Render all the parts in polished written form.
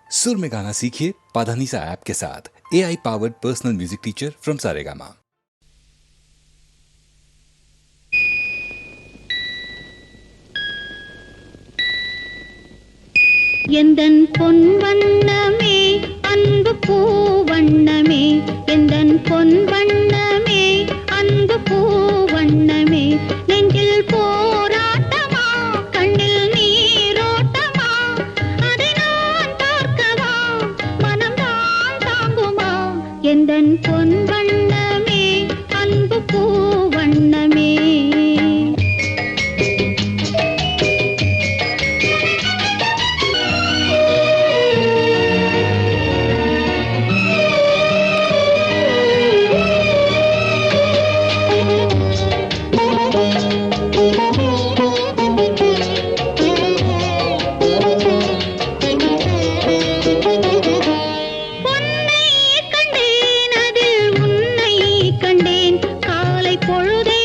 सुर में गाना सीखिए पाधानीसा ऐप के साथ। AI powered personal music teacher from Saregama. எந்தன் பொன் வண்ணமே அன்பு பூ வண்ணமே, எந்தன் பொன் வண்ணமே அன்பு பூ வண்ணமே, நெஞ்சில் போராட்டமா கண்ணில் நீரோட்டமா, அதை நான் பார்க்கவா மனம்தான் தாங்குமா, எந்தன் பொன் வண்ணமே அன்பு பூ வண்ணமே. பொன்னை கண்டேன் அதில் உன்னை கண்டேன், காலை பொழுதை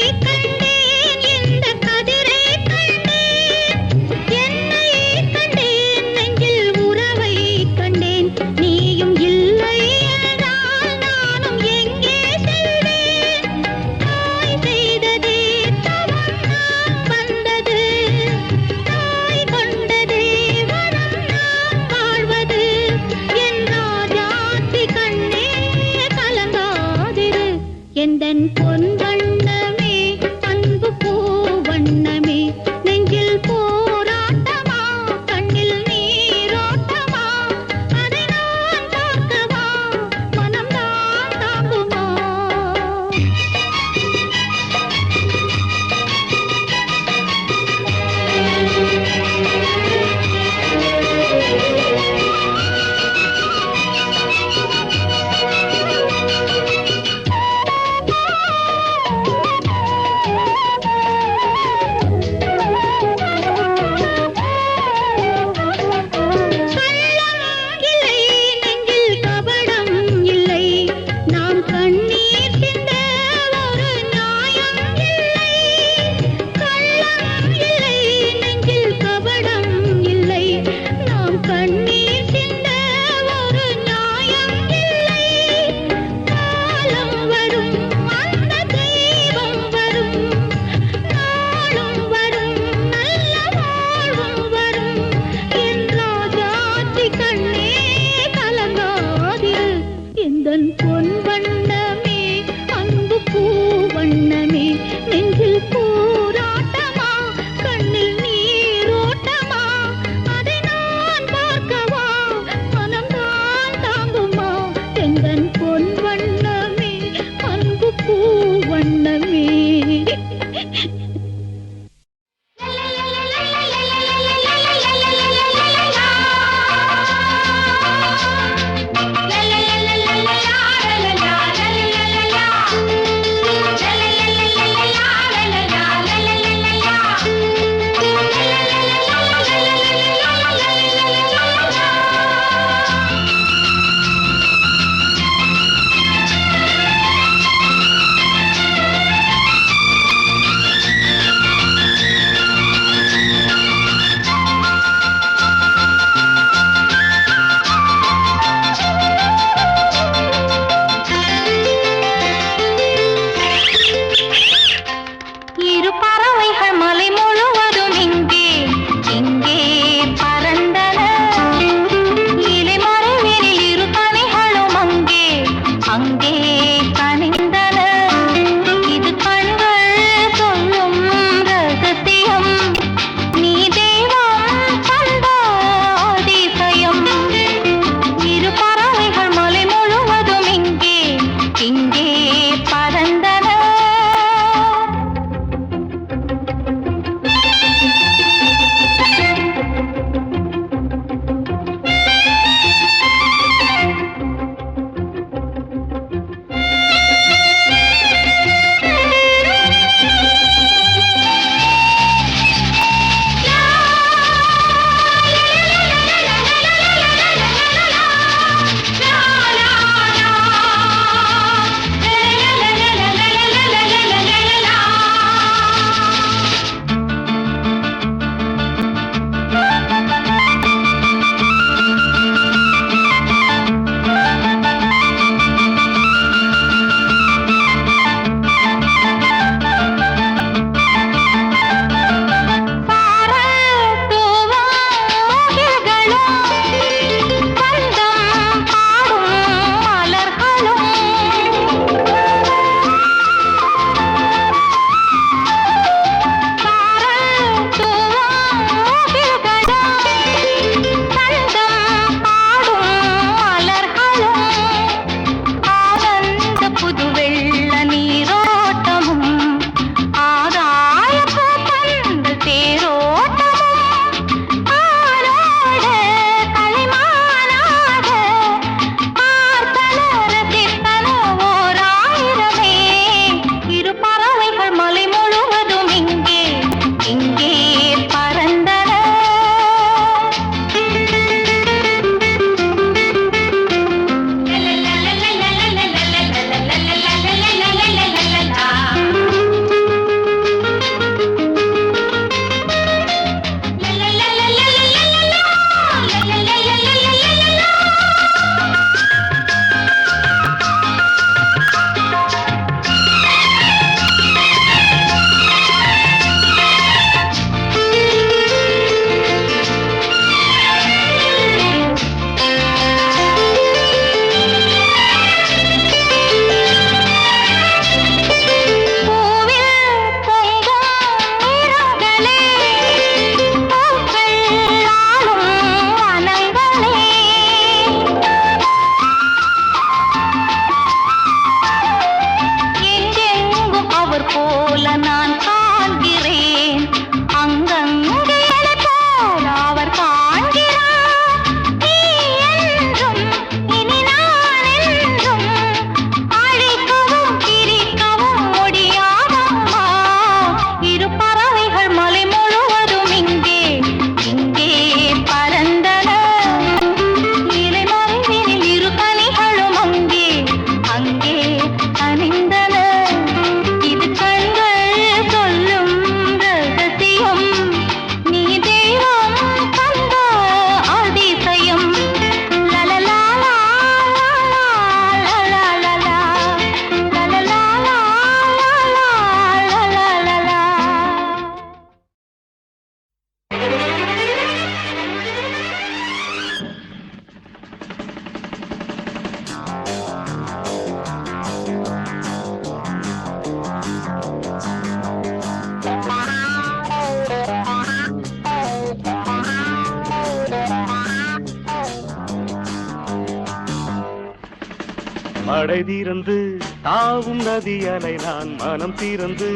மழை தீர்ந்து தாவும் நதி அலை நான் மனம் தீர்ந்து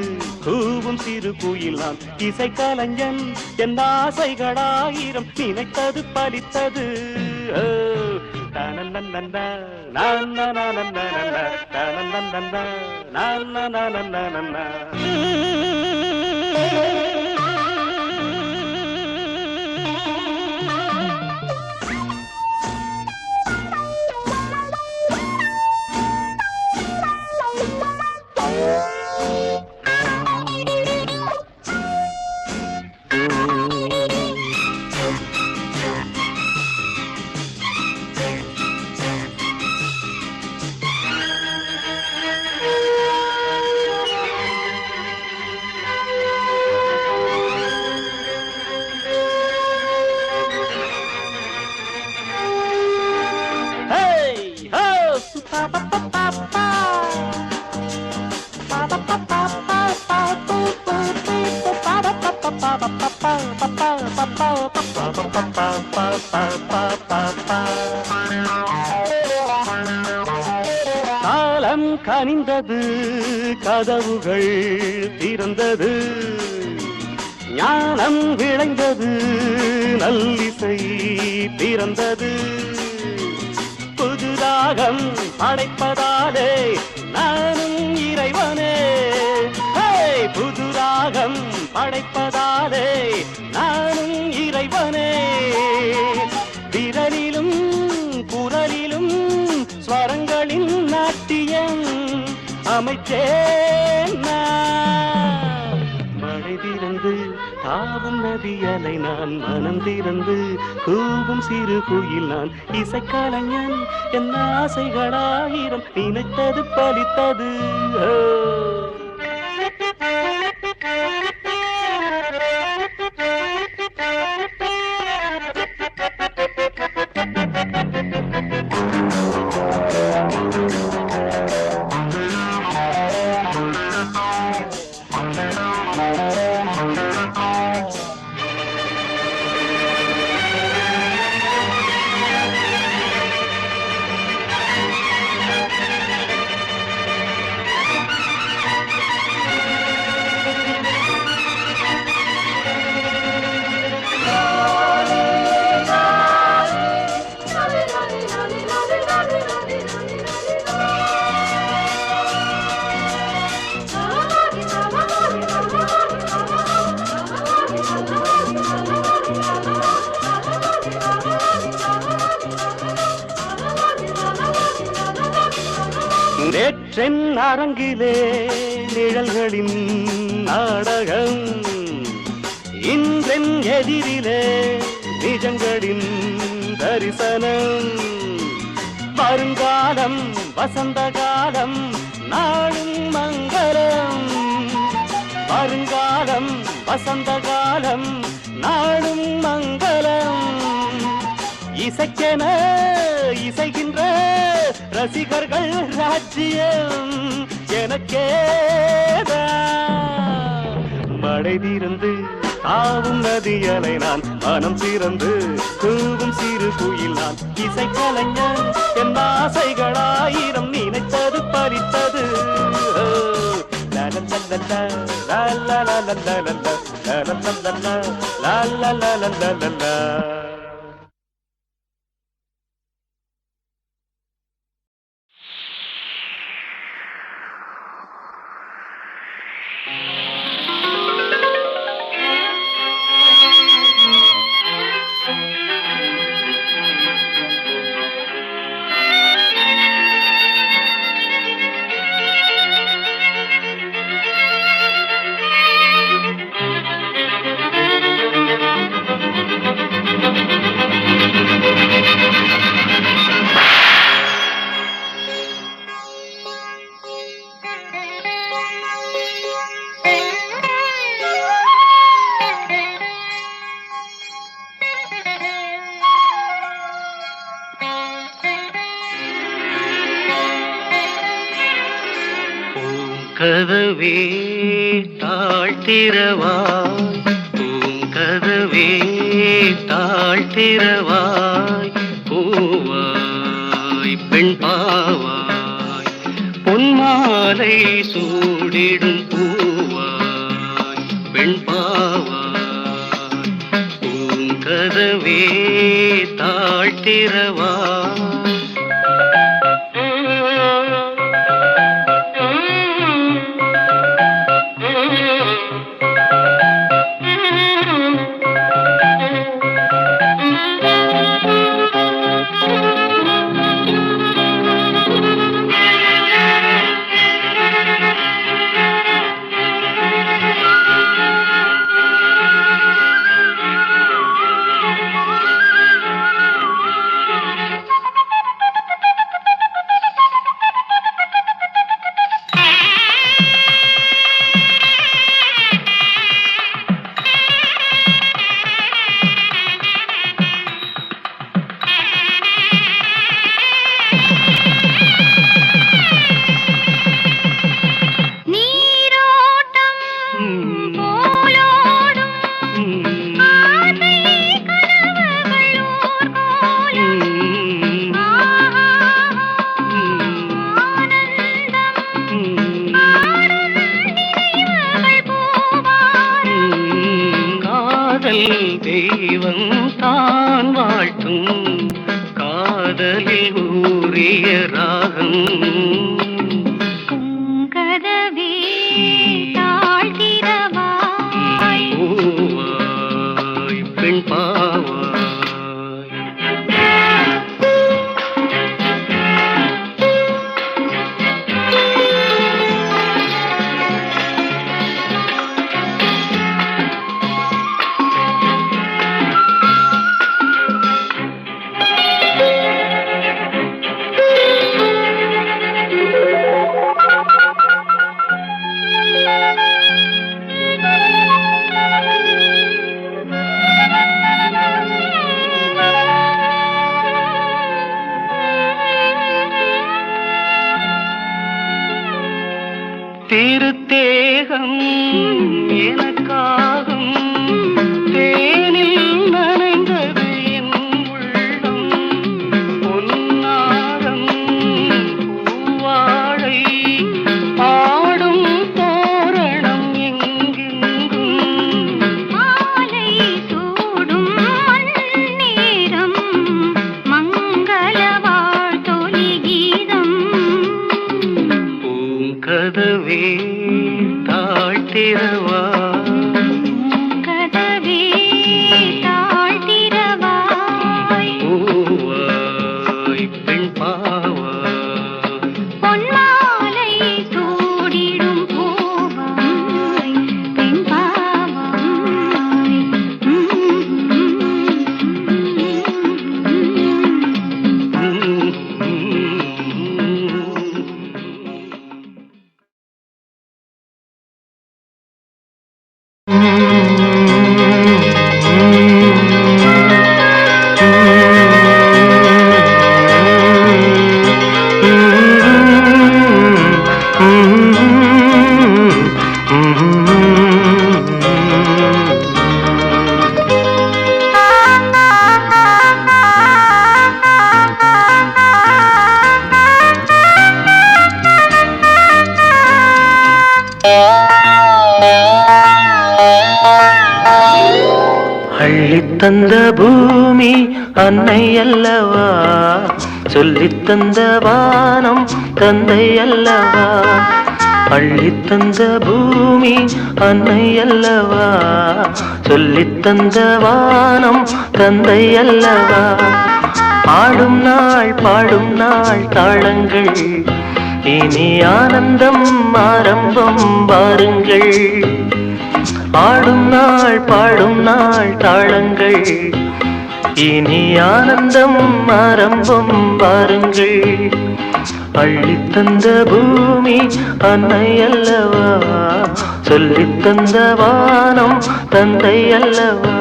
கூவும் சிறு குயில் நான் இசை கலைஞன் என் ஆசைகளாயிரம் நினைத்தது பலித்தது காலம் கனிந்தது கதவுகள் திறந்தது ஞானம் விளைந்தது நல்லிசை பிறந்தது புதுராகம் படைப்பதாலே நானும் இறைவனே புதுராகம் படைப்பதாலே நானும் இறைவனே விரலிலும் குரலிலும் ஸ்வரங்களின் நாட்டியம் அமைச்சேன் மழை திறந்து தாவும் நதி அலை நான் மனம் திறந்து கூவும் சிறு குயில் நான் இசைக்கலைஞன் என் ஆசைகளாயிரம் நினைத்தது பலித்தது நேற்றென் அரங்கிலே நிழல்களின் நாடகம் இன்றென் எதிரிலே நிஜங்களின் தரிசனம் வருங்காலம் வசந்த காலம் நாளும் மங்களம் வருங்காலம் வசந்த காலம் நாளும் மங்களம் இசைக்கென இசைகின்ற ரசிகர்கள் ராஜ்யம் எனக்கேதான் மழை தீர்ந்து தாவும் நதி அலை நான் மனம் திறந்து கூவும் சிறு குயில் நான் இசைக்கலைஞன் என் ஆசைகளாயிரம் நினைத்தது பறித்தது கதவே தாழ்த்திரவாய் பூங்கதவே தாழ்த்திரவாய் பூவாய் பெண் பாவாய் பொன்மாலை சூடிடும் பூவாய் பெண் பாவாய் பூங்கதவே தாழ்த்திரவா தெய்வம் தான் வாழ்த்தும் காதலில் ஊறிய ராகம் கதவே தாழ்த்திரவாய் பூவாய் பெண் பாவாய் திருத்தேகம் எனக்காகும் தேனில் நனைந்தது என் உள்ளம் பொன்னாரம் பூவாழை ஆடும் தோரணம் எங்கெங்கும் மாலை சூடும் மண்ணேரம் மங்கள வாழ்த்தொலி கீதம் பூங்கதவே தாழ்த்திரவா கதவே தாழ்த்திரவாய் பூவாய் பெண் பாவாய் பொன்மாலை சூடிடும் பூவாய் பெண் பாவாய் அள்ளித்தந்த பூமி அன்னை அல்லவா சொல்லித்தந்த வானம் தந்தை அல்லவா அள்ளித்தந்த பூமி அன்னை அல்லவா சொல்லித்தந்த வானம் தந்தை அல்லவா ஆடும் நாள் பாடும் நாள் தாளங்கள் இனி ஆனந்தம் ஆரம்பம் வாருங்கள் ஆடும் நாள் பாடும் நாள் தாளங்கள் இனி ஆனந்தம் ஆரம்பம் வாருங்கள் அள்ளித்தந்த பூமி அன்னை அல்லவா சொல்லித்தந்த வானம் தந்தை அல்லவா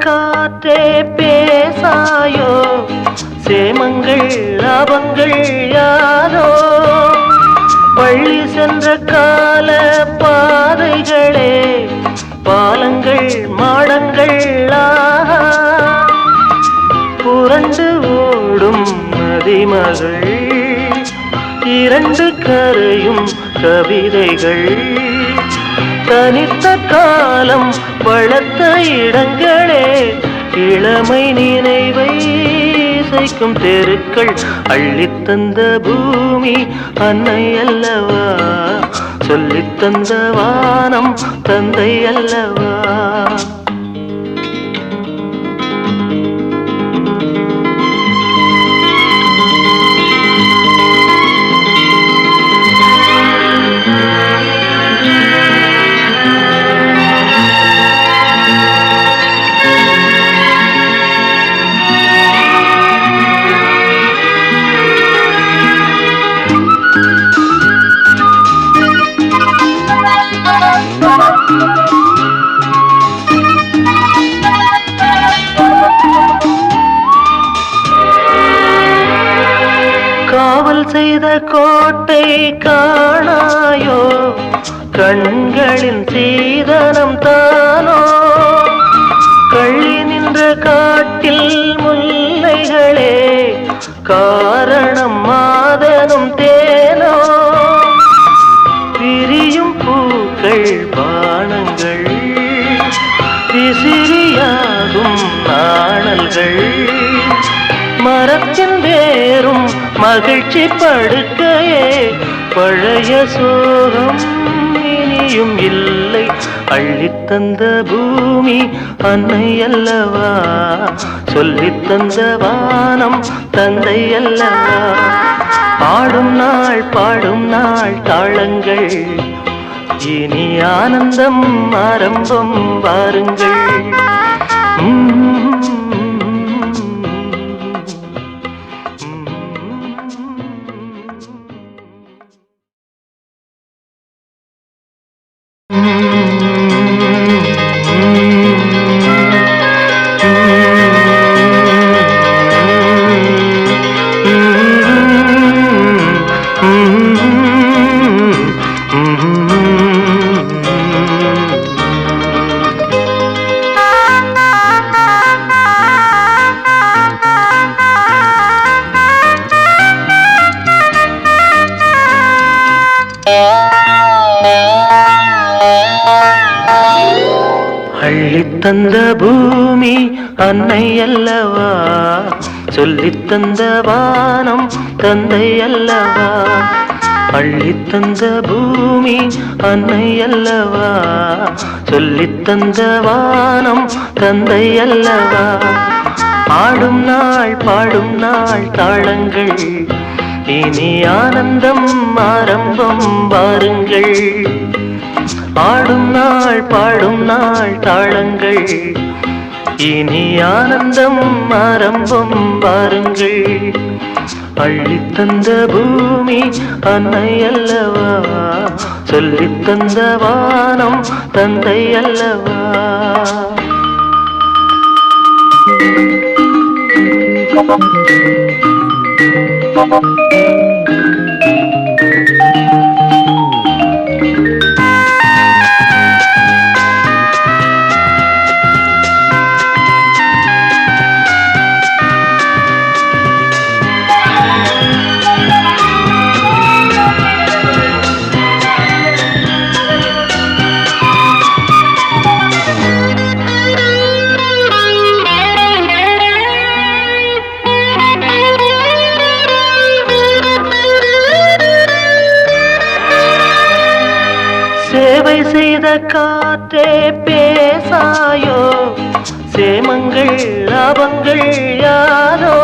காற்றே பேசாயோ, சேமங்கள் லாபங்கள் யாரோ, பள்ளி சென்ற கால பாதைகளே பாலங்கள் மாடங்கள் ஆஹா, புரண்டு ஓடும் நதிமகள் இரண்டு கரையும் கவிதைகள், தனித்த காலம் வளர்த்த இடங்களே இளமை நினைவை இசைக்கும் தெருக்கள், அள்ளித்தந்த பூமி அன்னை அல்லவா, சொல்லித்தந்த வானம் தந்தை அல்லவா. காவல் செய்த கோட்டை காணாயோ, கண்களின் சீதனம் தானோ, கள்ளி நின்ற காட்டில் முல்லைகளே காரணம் மாதனும் தேனோ, விரியும் பூக்கள் பானங்கள் விசிறியாகும் நாணல்கள், மரத்தின் வேறும் மகிழ்ச்சி படுக்கையே பழைய சோகம் இனியும் இல்லை, அள்ளித்தந்த பூமி அன்னை அல்லவா, சொல்லித்தந்த வானம் தந்தை அல்லவா. பாடும் நாள் தாளங்கள் இனி ஆனந்தம் ஆரம்பம் வாருங்கள். அள்ளித்தந்த பூமி அன்னை அல்லவா, சொல்லித்தந்த வானம் தந்தை அல்லவா, அள்ளித்தந்த பூமி அன்னை அல்லவா, சொல்லித்தந்த வானம் தந்தை அல்லவா. பாடும் நாள் தாளங்கள் இனி ஆனந்தம் ஆரம்பம் வாருங்கள். ஆடும் நாள் தாளங்கள் இனி ஆனந்தம் ஆரம்பம் வாருங்கள். அள்ளித்தந்த பூமி அன்னை அல்லவா, சொல்லித்தந்த வானம் தந்தை அல்லவா. சேவை செய்த காற்றே பேசாயோ, சேமங்கள் லாபங்கள் யாரோ,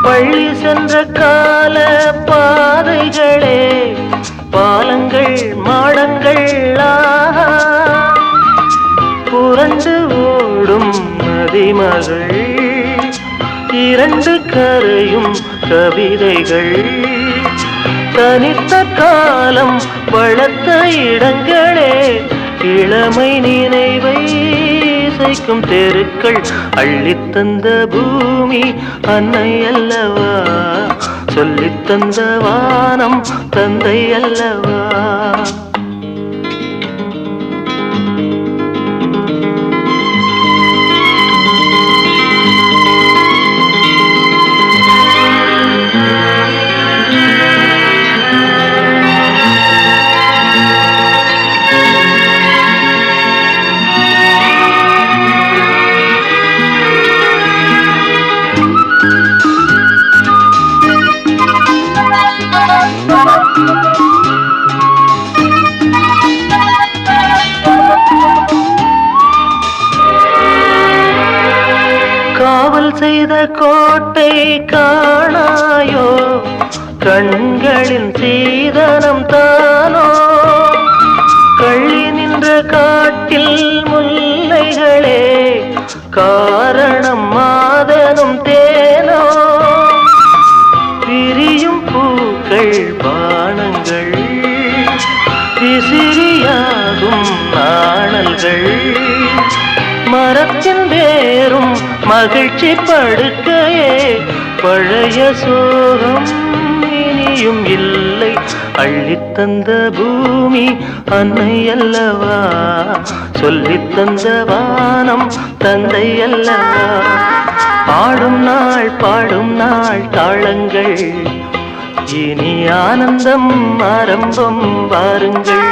பள்ளி சென்ற கால பாதைகளே பாலங்கள் மாடங்கள் ஆஹா, புரண்டு ஓடும் நதிமகள் இரண்டு கரையும் கவிதைகள், தனித்த காலம் வளர்த்த இடங்களே இளமை நினைவை இசைக்கும் தெருக்கள் அள்ளித்தந்த பூமி அன்னை அல்லவா, சொல்லித்தந்த வானம் தந்தை அல்லவா. காவல் செய்த கோட்டை காணாயோ, கண்களின் சீதனம் தானோ, கள்ளி நின்ற காட்டில் முல்லைகளே காரணம் மாதனும் தேனோ, பிரியும் பூக்கள் பானங்கள் விசிறியாகும் நாணல்கள், மரத்தின் வேறும் மகிழ்ச்சி படுக்கையே பழைய சோகம் இனியும் இல்லை. அள்ளித்தந்த பூமி அன்னை அல்லவா, சொல்லித்தந்த வானம் தந்தை அல்லவா. பாடும் நாள் தாளங்கள் இனி ஆனந்தம் ஆரம்பம் வாருங்கள்.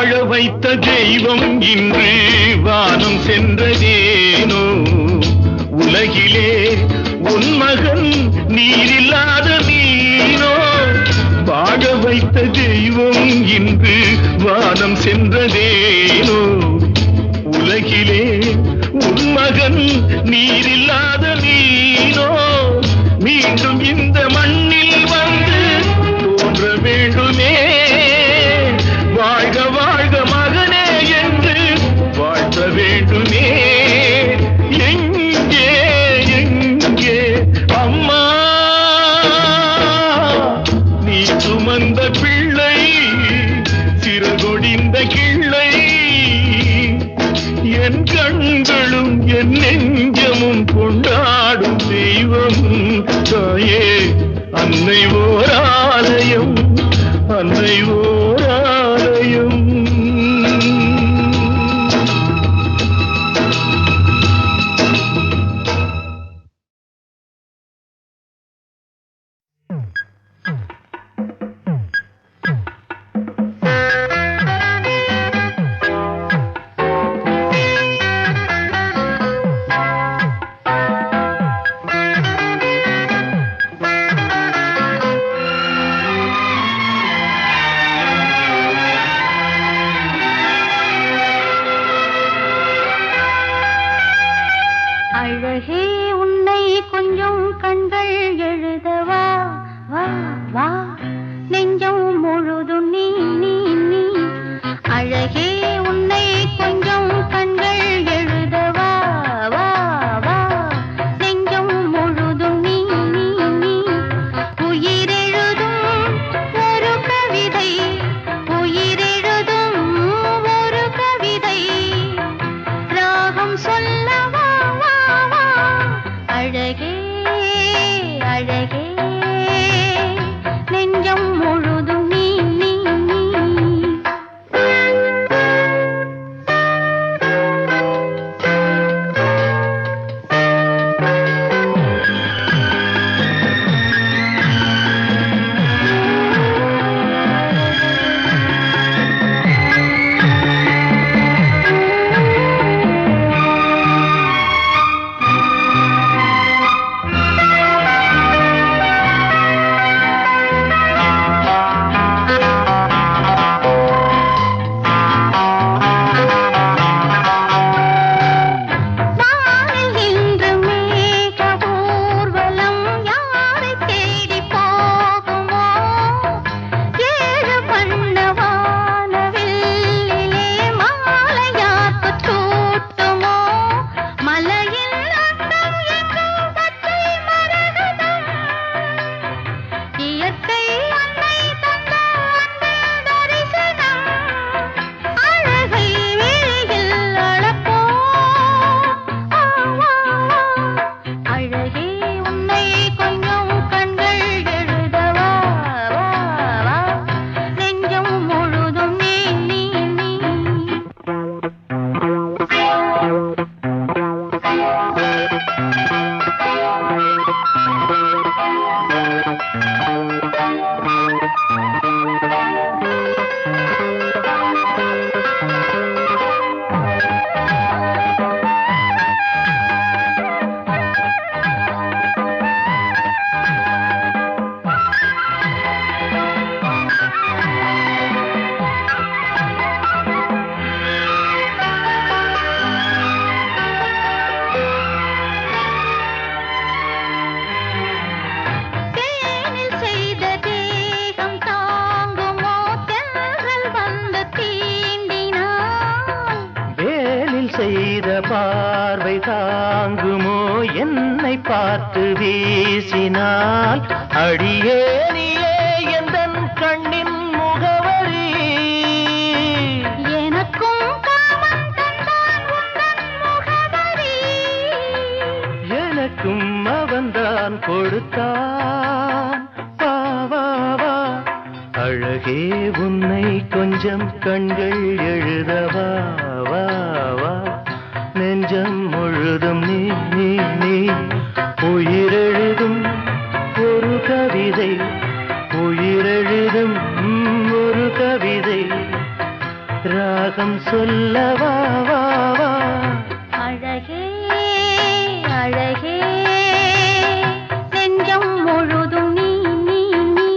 வாழ வைத்த தெய்வம் இன்று வானம் சென்றதேனோ உலகிலே உன் மகன் நீரில்லாத மீனோ வாழ வைத்த தெய்வம் இன்று வானம் சென்றதேனோ உலகிலே உன் மகன் நீரில்லாத மீனோ மீண்டும் இந்த மண்ணில் வந்து தோன்ற வேண்டுமே வாழ்க வாழ்க மகனே என்று வாழ்த்த வேண்டுமே எங்கே எங்கே அம்மா நீ சுமந்த பிள்ளை சிறகொடிந்த கிள்ளை என் கண்களும் என் நெஞ்சமும் கொண்டாடும் தெய்வம் தாயே அன்னை ஓர் ஆலயம் அன்னை ஓர் ஆலயம் அழகே உன்னை கொஞ்சம் கண்கள் எழுதவா வா வா நெஞ்சம் முழுதும் நீ நீ நீ அழகே உன்னை கொஞ்சம் கண்கள் எழுதவா வா வா நெஞ்சம் முழுதும் நீ நீ நீ உயிரெழுதும் ஒரு கவிதை உயிரெழுதும் ஒரு கவிதை ராகம் சொல்லவா அழகே அழகே நெஞ்சம் முழுதும் நீ நீ நீ செய்த பார்வை தாங்குமோ என்னை பார்த்து வீசினால் அடியே நீயே எந்தன் கண்ணின் முகவரி எனக்கும் காமம் தந்தான் உந்தன் முகவரி எனக்கும் அவன்தான் கொடுத்தான் வா வா வா அழகே உன்னை கொஞ்சம் கண்கள் எழுதவா வா வா நெஞ்சம் முழுதும் நீ நீ நீ உயிரெழுதும் ஒரு கவிதை உயிரெழுதும் ஒரு கவிதை ராகம் சொல்லவா வா வா அழகே அழகே நெஞ்சம் முழுதும் நீ நீ நீ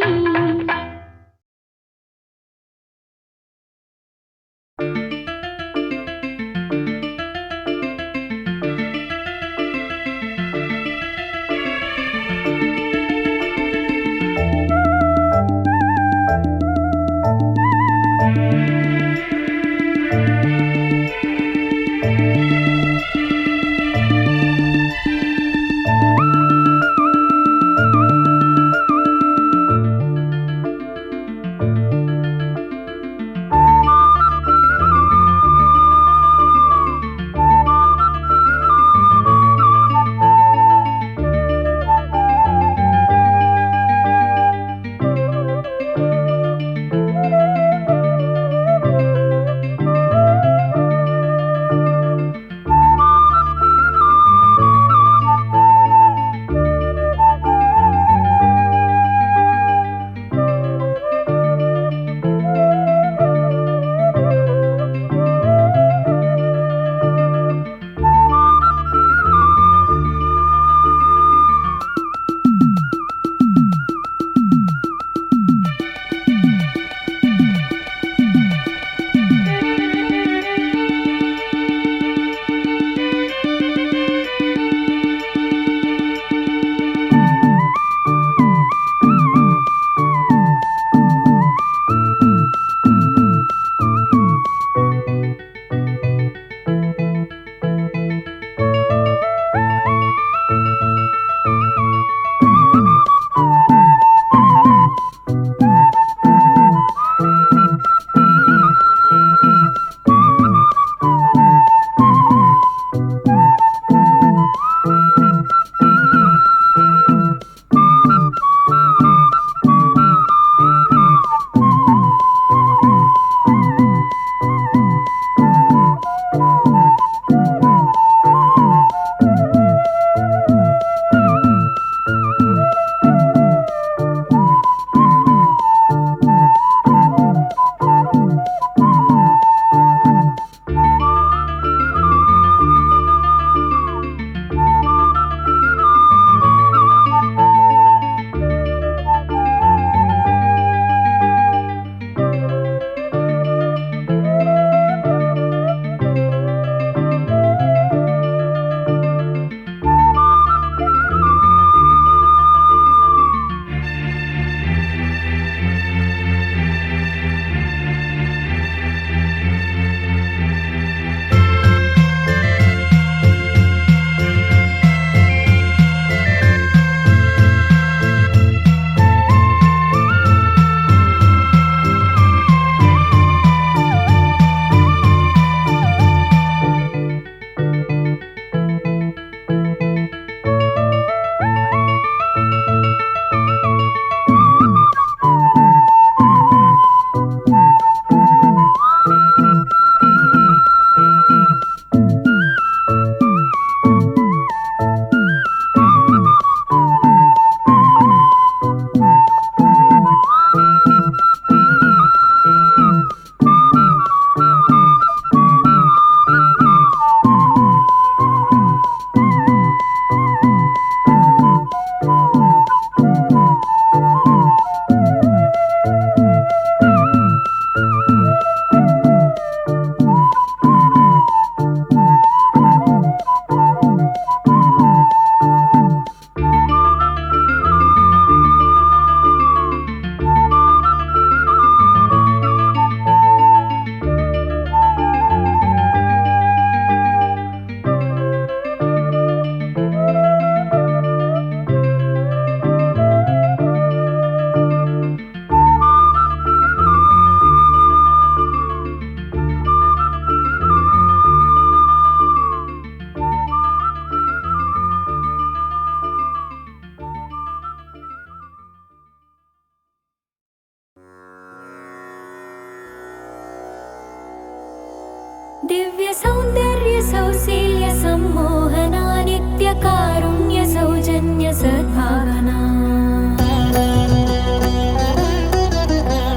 दिव्य सौंदर्य सौशील्य सम्मोहना नित्य कारुण्य सौजन्य सद्भावना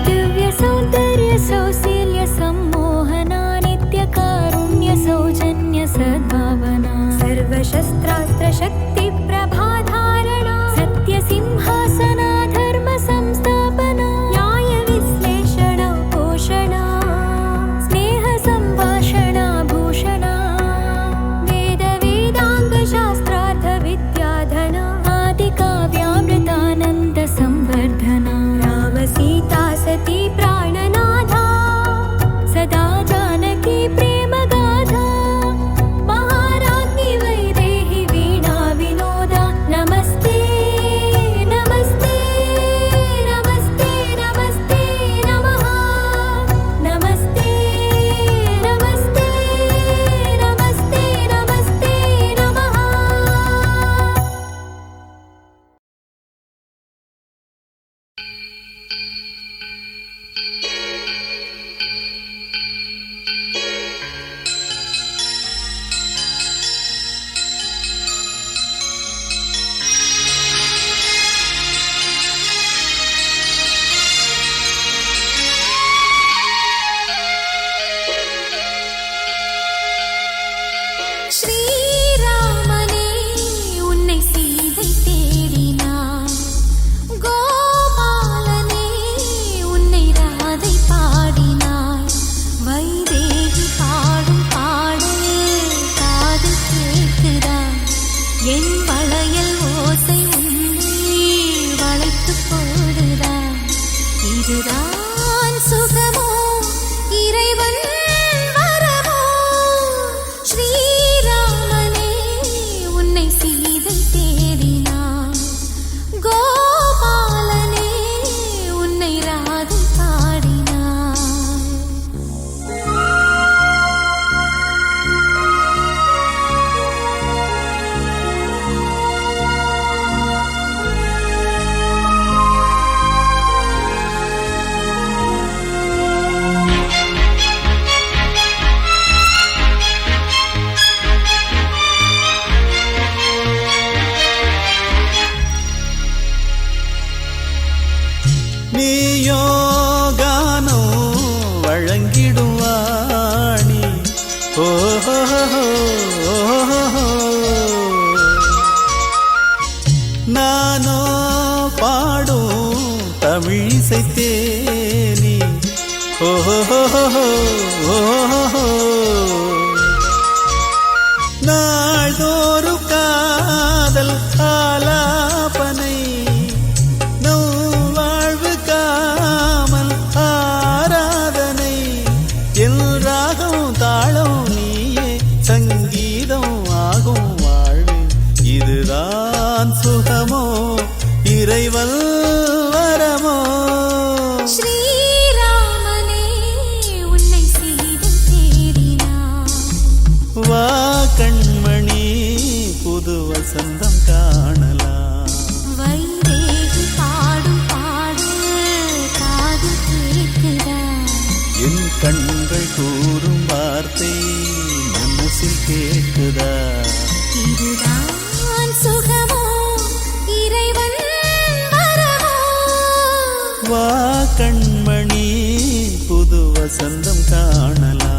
दिव्य सौंदर्य सौशील्य सम्मोहना வைதேகி பாடும் பாடல் காதில் கேட்குதா என் வளையல் ஓசை உன்னை வளைத்து போடுதா இதுதான் சுகமோ இறைவன் வரமோ ஸ்ரீராமனே உன்னை சீதை தேடினான் கோபாலனே உன்னை ராதை பாடினான் நீயோ கானம் வழங்கிடும் வாணி ஓஹோ நானோ பாடும் தமிழிசை தேனி ஓஹோ நாள்தோறும் காதல் ஆலாபனை சுகமோ இறைவன் வரமோ ஸ்ரீராமனே உன்னை சீதை தேடினான் வா கண்மணி புது வசந்தம் காணலாம் வைதேகி பாடும் பாடல் காதில் கேட்குதா என் கண்கள் கூறும் வார்த்தை மனசில் கேட்குதா இதுதான் சுகமோ இறைவன் வரமோ வா கண்மணி புது வசந்தம் காணலாம்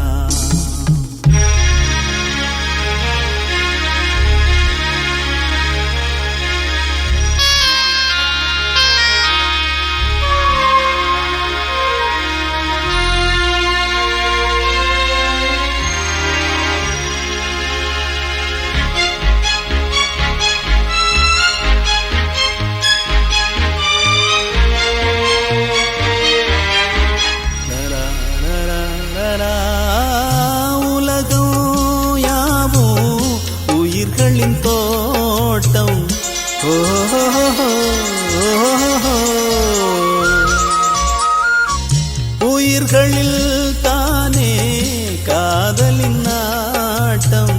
உலகம் யாவும் உயிர்களின் தோட்டம் உயிர்களில் தானே காதலின் நாட்டம்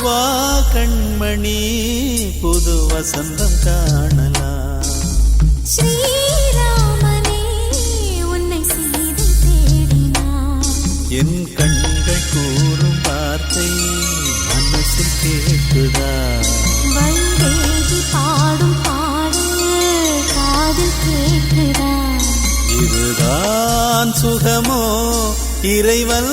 வா கண்மணி புது வசந்தம் காணலாம் ஸ்ரீராமனே உன்னை சீதை தேடினான் என் கண்கள் கூறும் வார்த்தை மனசில் கேட்குதா வைதேகி பாடும் பாடல் காதில் கேட்குதா இதுதான் சுகமோ இறைவன்